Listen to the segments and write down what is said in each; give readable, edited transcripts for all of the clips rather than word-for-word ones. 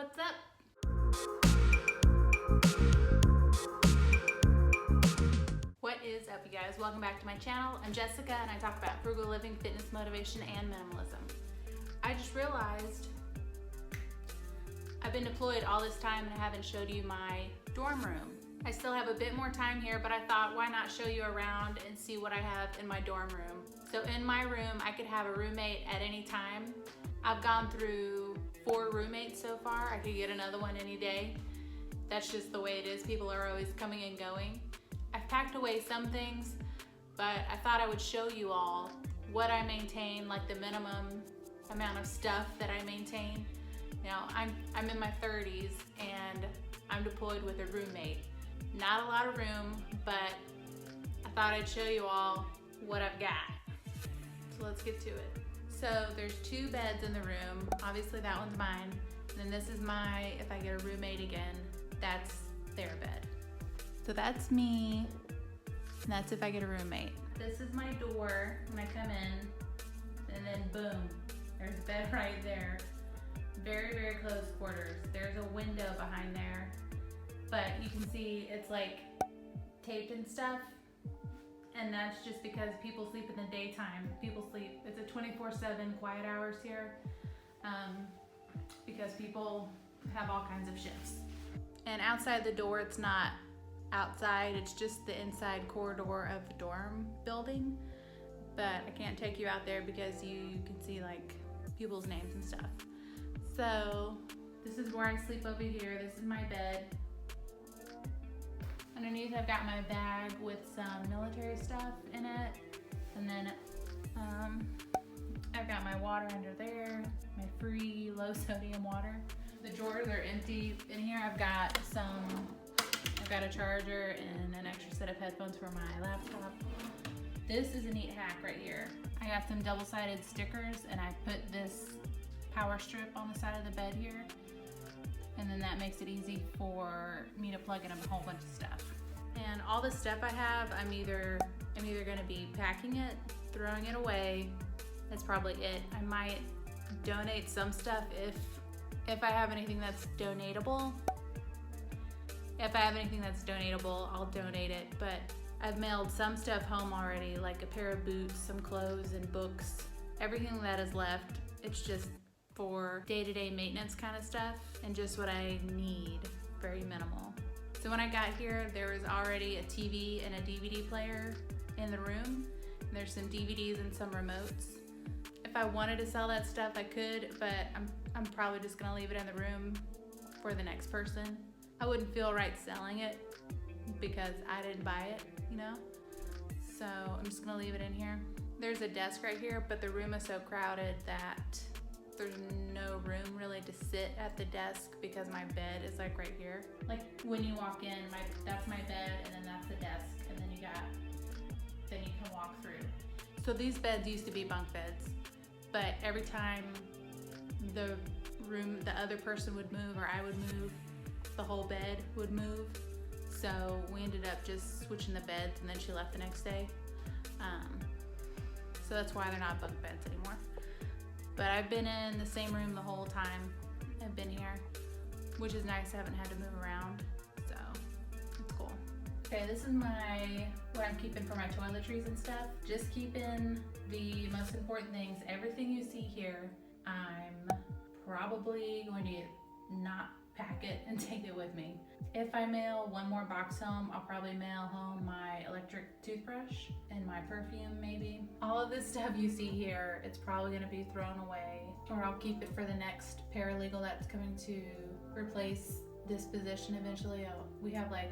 What's up? What is up, you guys? Welcome back to my channel. I'm Jessica and I talk about frugal living, fitness, motivation, and minimalism. I just realized I've been deployed all this time and I haven't showed you my dorm room. I still have a bit more time here, but I thought why not show you around and see what I have in my dorm room. So in my room, I could have a roommate at any time. I've gone through 4 roommates so far. I could get another one any day. That's just the way it is. People are always coming and going. I've packed away some things, but I thought I would show you all what I maintain, like the minimum amount of stuff that I maintain. You know, I'm in my 30s and I'm deployed with a roommate. Not a lot of room, but I thought I'd show you all what I've got. So let's get to it. So there's 2 beds in the room. Obviously that one's mine. And then this is my, if I get a roommate again, that's their bed. So that's me, and that's if I get a roommate. This is my door when I come in, and then boom, there's a bed right there. Very, very close quarters. There's a window behind there, but you can see it's like taped and stuff, and that's just because people sleep in the daytime. People sleep, it's a 24/7 quiet hours here, because people have all kinds of shifts. And outside the door, it's not outside, it's just the inside corridor of the dorm building, but I can't take you out there because you can see like people's names and stuff. So this is where I sleep over here. This is my bed. Underneath I've got my bag with some military stuff in it, and then I've got my water under there, my free low sodium water. The drawers are empty. In here I've got a charger and an extra set of headphones for my laptop. This is a neat hack right here. I got some double-sided stickers and I put this power strip on the side of the bed here, and then that makes it easy for me to plug in a whole bunch of stuff. And all the stuff I have, I'm either gonna be packing it, throwing it away. That's probably it. I might donate some stuff if I have anything that's donatable. If I have anything that's donatable, I'll donate it, but I've mailed some stuff home already, like a pair of boots, some clothes, and books. Everything that is left, it's just for day-to-day maintenance kind of stuff and just what I need, very minimal. So when I got here, there was already a TV and a DVD player in the room, and there's some DVDs and some remotes. If I wanted to sell that stuff, I could, but I'm probably just gonna leave it in the room for the next person. I wouldn't feel right selling it because I didn't buy it, you know? So I'm just gonna leave it in here. There's a desk right here, but the room is so crowded that there's no room really to sit at the desk because my bed is like right here. Like when you walk in, that's my bed, and then that's the desk, and then you can walk through. So these beds used to be bunk beds, but every time the other person would move or I would move, the whole bed would move. So we ended up just switching the beds, and then she left the next day. So that's why they're not bunk beds anymore. But I've been in the same room the whole time I've been here, which is nice. I haven't had to move around, so it's cool. Okay, this is what I'm keeping for my toiletries and stuff. Just keeping the most important things. Everything you see here, I'm probably going to not pack it and take it with me. If I mail one more box home, I'll probably mail home my electric toothbrush and my perfume maybe. All of this stuff you see here, it's probably gonna be thrown away, or I'll keep it for the next paralegal that's coming to replace this position eventually. We have like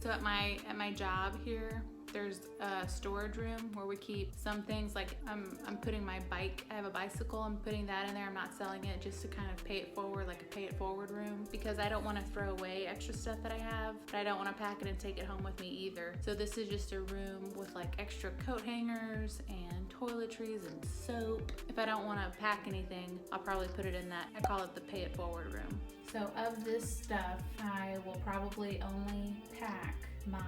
so at my job here, there's a storage room where we keep some things. Like I'm putting my bike, I have a bicycle, I'm putting that in there. I'm not selling it, just to kind of pay it forward, like a pay it forward room, because I don't want to throw away extra stuff that I have, but I don't want to pack it and take it home with me either. So this is just a room with like extra coat hangers and toiletries and soap. If I don't want to pack anything, I'll probably put it in that. I call it the pay it forward room. So of this stuff, I will probably only pack my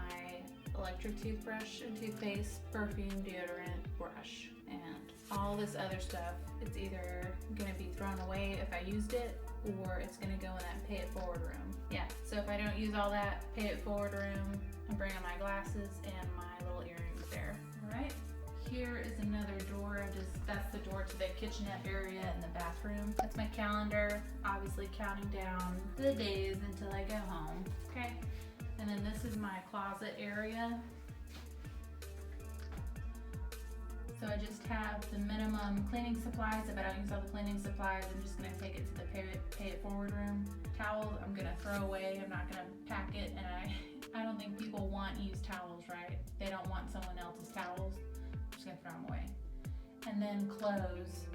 electric toothbrush and toothpaste, perfume, deodorant, brush, and All this other stuff, it's either gonna be thrown away if I used it, or it's gonna go in that pay it forward room. Yeah, so if I don't use all that, pay it forward room, I'm bringing my glasses and my little earrings there. All right, here is another drawer. That's the door to the kitchenette area and the bathroom. That's my calendar, obviously counting down the days until I go home. Okay, and then this is my closet area. So I just have the minimum cleaning supplies. If I don't use all the cleaning supplies, I'm just gonna take it to the pay it forward room. Towels, I'm gonna throw away. I'm not gonna pack it, and I don't think people want used towels, right? They don't want someone else's towels. I'm just gonna throw them away. And then clothes.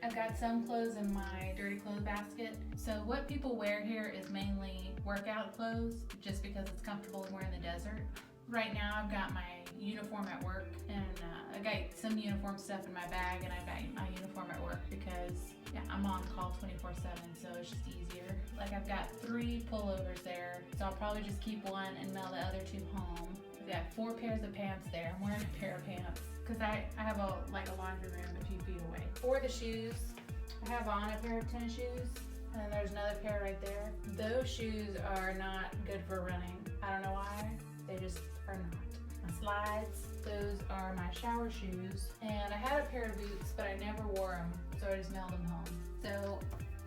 I've got some clothes in my dirty clothes basket. So what people wear here is mainly workout clothes, just because it's comfortable to wear in the desert. Right now I've got my uniform at work, and I got some uniform stuff in my bag, and I've got my uniform at work because I'm on call 24/7, so it's just easier. Like I've got 3 pullovers there, so I'll probably just keep one and mail the other 2 home. I've got 4 pairs of pants there. I'm wearing a pair of pants because I have a laundry room a few feet away. For the shoes, I have on a pair of tennis shoes, and then there's another pair right there. Those shoes are not good for running. I don't know why, they just are not. My slides, those are my shower shoes, and I had a pair of boots, but I never wore them, so I just mailed them home. So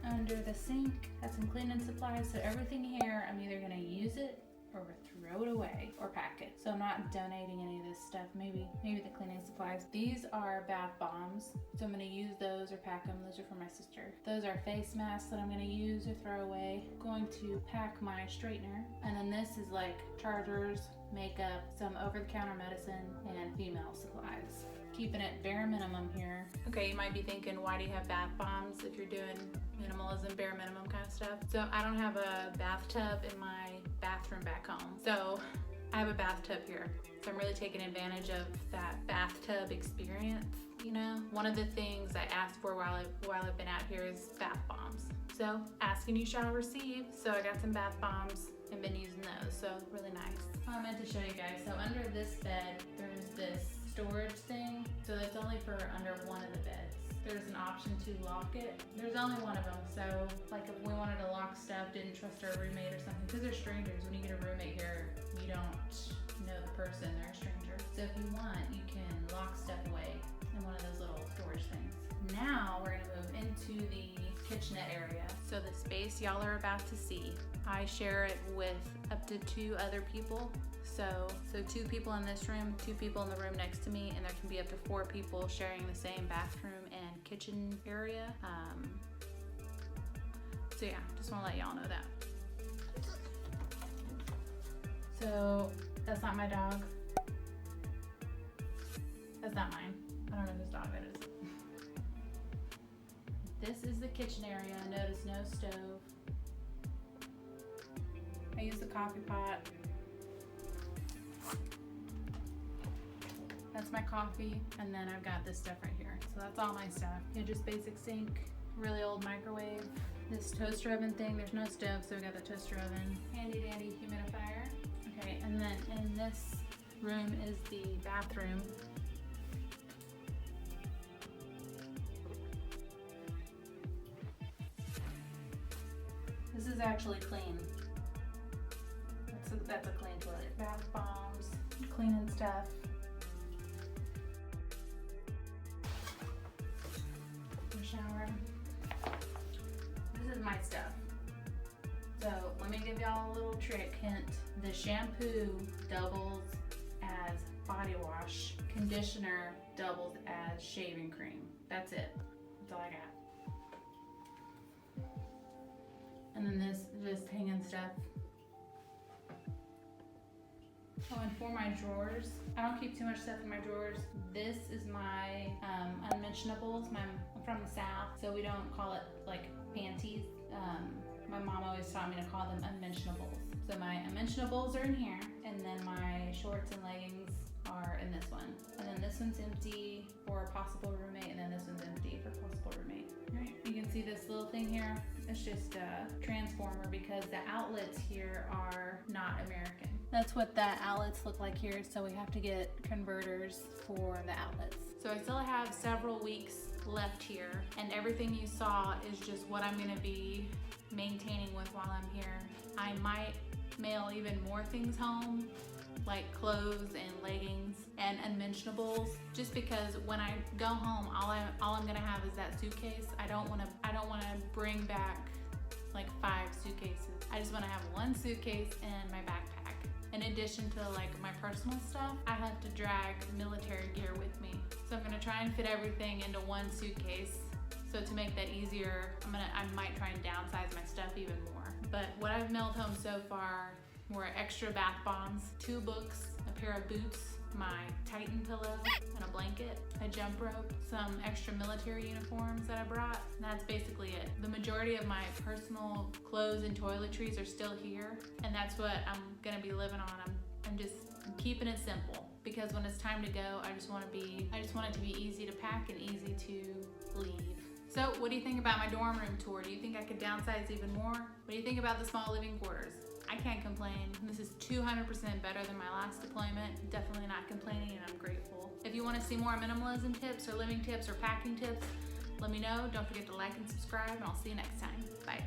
under the sink, got some cleaning supplies. So everything here, I'm either gonna use it or throw it away or pack it. So I'm not donating any of this stuff. Maybe the cleaning supplies. These are bath bombs, so I'm gonna use those or pack them. Those are for my sister. Those are face masks that I'm gonna use or throw away. Going to pack my straightener, and then this is like chargers, makeup, some over-the-counter medicine, and female supplies. Keeping it bare minimum here. Okay, you might be thinking, why do you have bath bombs if you're doing minimalism, bare minimum kind of stuff? So I don't have a bathtub in my bathroom back home. So I have a bathtub here. So I'm really taking advantage of that bathtub experience, you know? One of the things I asked for while I've been out here is bath bombs. So ask and you shall receive. So I got some bath bombs and been using those, so really nice. I meant to show you guys, so under this bed, there's this storage thing. So that's only for under one of the beds. There's an option to lock it. There's only one of them, so like if we wanted to lock stuff, didn't trust our roommate or something, because they're strangers. When you get a roommate here, you don't know the person, they're a stranger. So if you want, you can lock stuff away in one of those little storage things. Now we're gonna move into the kitchenette area. So the space y'all are about to see, I share it with up to 2 other people. So 2 people in this room, 2 people in the room next to me, and there can be up to 4 people sharing the same bathroom and kitchen area. So yeah, just wanna let y'all know that. So that's not my dog. That's not mine. I don't know whose dog that is. This is the kitchen area. Notice no stove. I use the coffee pot. That's my coffee, and then I've got this stuff right here. So that's all my stuff. Just basic sink, really old microwave. This toaster oven thing, there's no stove, so we got the toaster oven. Handy dandy humidifier. Okay, and then in this room is the bathroom. This is actually clean. That's a clean toilet. Bath bombs, cleaning stuff. The shower. This is my stuff. So let me give y'all a little trick hint. The shampoo doubles as body wash. Conditioner doubles as shaving cream. That's it. That's all I got. And then this just hanging stuff. Oh, and for my drawers, I don't keep too much stuff in my drawers. This is my unmentionables. I'm from the South, so we don't call it like panties. My mom always taught me to call them unmentionables. So my unmentionables are in here, and then my shorts and leggings are in this one. And then this one's empty for a possible roommate, and then this one's empty for possible roommate. All right, you can see this little thing here. It's just a transformer because the outlets here are not American. That's what the outlets look like here, so we have to get converters for the outlets. So I still have several weeks left here, and everything you saw is just what I'm gonna be maintaining with while I'm here. I might mail even more things home, like clothes and leggings and unmentionables, just because when I go home, all I'm gonna have is that suitcase. I don't wanna bring back like 5 suitcases. I just wanna have one suitcase and my backpack. In addition to like my personal stuff, I have to drag military gear with me. So I'm gonna try and fit everything into one suitcase. So to make that easier, I might try and downsize my stuff even more. But what I've mailed home so far were extra bath bombs, 2 books, a pair of boots, my Titan pillow, and a blanket, a jump rope, some extra military uniforms that I brought, and that's basically it. The majority of my personal clothes and toiletries are still here, and that's what I'm gonna be living on. I'm keeping it simple, because when it's time to go, I just want it to be easy to pack and easy to leave. So what do you think about my dorm room tour? Do you think I could downsize even more? What do you think about the small living quarters? I can't complain. This is 200% better than my last deployment. Definitely not complaining, and I'm grateful. If you want to see more minimalism tips or living tips or packing tips, let me know. Don't forget to like and subscribe, and I'll see you next time. Bye.